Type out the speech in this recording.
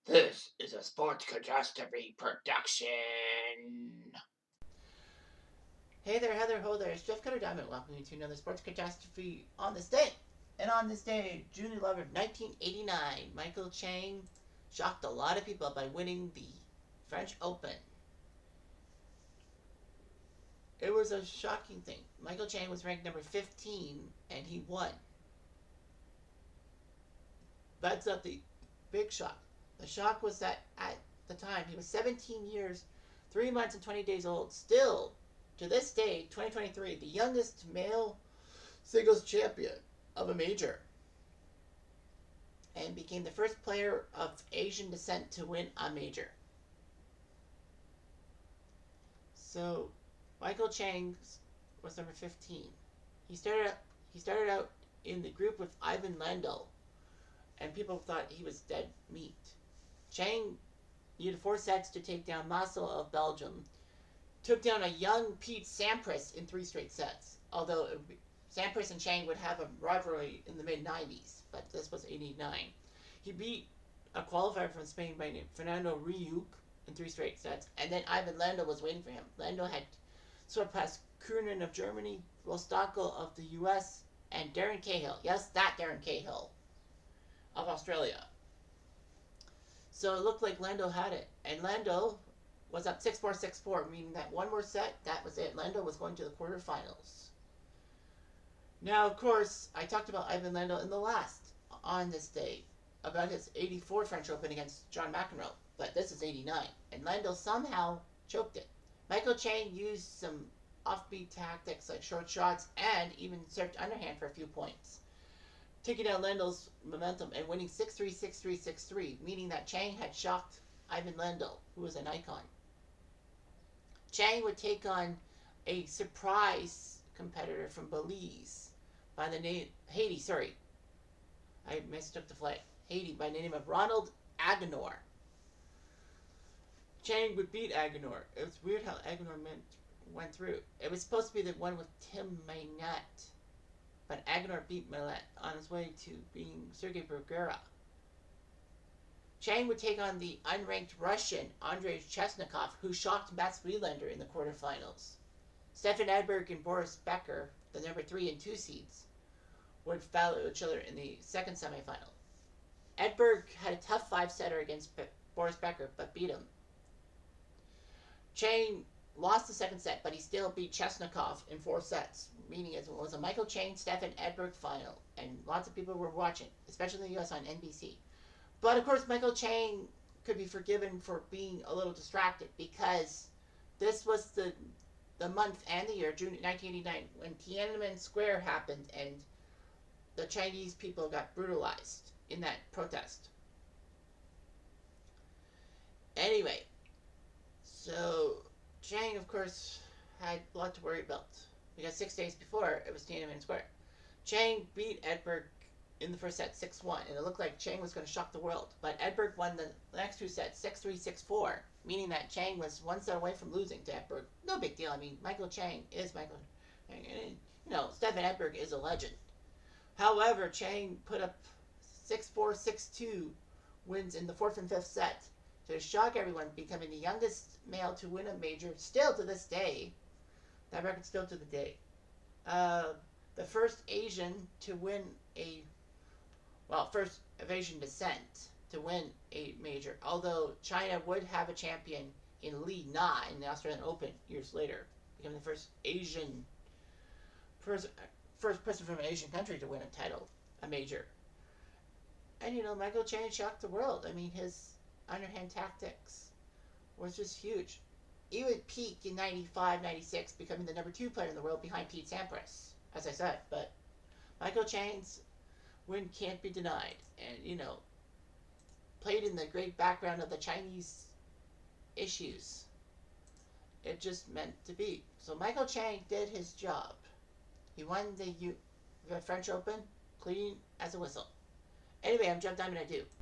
This is a Sports Catastrophe production. Hey there, Heather, ho there, it's Jeff Cutter Diamond. Welcome to another Sports Catastrophe on this day. And on this day, June11, 1989, Michael Chang shocked a lot of people by winning the French Open. It was a shocking thing. Michael Chang was ranked number 15 and he won. That's not the big shock. The shock was that at the time he was 17 years, 3 months, and 20 days old. Still, to this day, 2023, the youngest male singles champion of a major, and became the first player of Asian descent to win a major. So, Michael Chang was number 15. He started out in the group with Ivan Lendl, and people thought he was dead meat. Chang needed 4 sets to take down Marcel of Belgium. Took down a young Pete Sampras in 3 straight sets. Although Sampras and Chang would have a rivalry in the mid-90s, but this was 89. He beat a qualifier from Spain by name Fernando Ryuk in 3 straight sets, and then Ivan Lendl was waiting for him. Lendl had swept past Kunin of Germany, Rostockle of the US, and Darren Cahill. Yes, that Darren Cahill of Australia. So it looked like Lendl had it. And Lendl was up 6-4, 6-4, meaning that one more set, that was it. Lendl was going to the quarterfinals. Now, of course, I talked about Ivan Lendl in the last on this day, about his 84 French Open against John McEnroe. But this is 89. And Lendl somehow choked it. Michael Chang used some offbeat tactics like short shots and even served underhand for a few points, taking down Lendl's momentum and winning 6-3, 6-3, 6-3, meaning that Chang had shocked Ivan Lendl, who was an icon. Chang would take on a surprise competitor from Belize by the name Haiti. Sorry, I mistook the flag. Haiti by the name of Ronald Agenor. Chang would beat Agenor. It was weird how Agenor went through. It was supposed to be the one with Tim Maynette, but Agenor beat Maynette on his way to being Sergei Bergera. Chang would take on the unranked Russian Andrei Chesnikov, who shocked Mats Wilander in the quarterfinals. Stefan Edberg and Boris Becker, the number 3 and 2 seeds, would battle each other in the second semifinal. Edberg had a tough 5-setter against Boris Becker, but beat him. Chang lost the second set, but he still beat Chesnikov in 4 sets, meaning it was a Michael Chang Stefan Edberg final, and lots of people were watching, especially in the US on NBC. But of course, Michael Chang could be forgiven for being a little distracted, because this was the month and the year, June 1989, when Tiananmen Square happened and the Chinese people got brutalized in that protest. Anyway, so Chang, of course, had a lot to worry about, because 6 days before, it was Tiananmen Square. Chang beat Edberg in the first set 6-1, and it looked like Chang was going to shock the world. But Edberg won the next 2 sets 6-3, 6-4, meaning that Chang was 1 set away from losing to Edberg. No big deal. I mean, Michael Chang is Michael Chang. And, Stefan Edberg is a legend. However, Chang put up 6-4, 6-2 wins in the 4th and 5th set to shock everyone, becoming the youngest male to win a major still to this day. That record still to the day. The first Asian to win first of Asian descent to win a major, although China would have a champion in Li Na in the Australian Open years later, becoming the first person from an Asian country to win a title, a major. And Michael Chang shocked the world. I mean, his underhand tactics was just huge. He would peak in 95, 96, becoming the number 2 player in the world behind Pete Sampras, as I said. But Michael Chang's win can't be denied. And, played in the great background of the Chinese issues. It just meant to be. So Michael Chang did his job. He won the French Open clean as a whistle. Anyway, I'm Jeff Diamond. I do.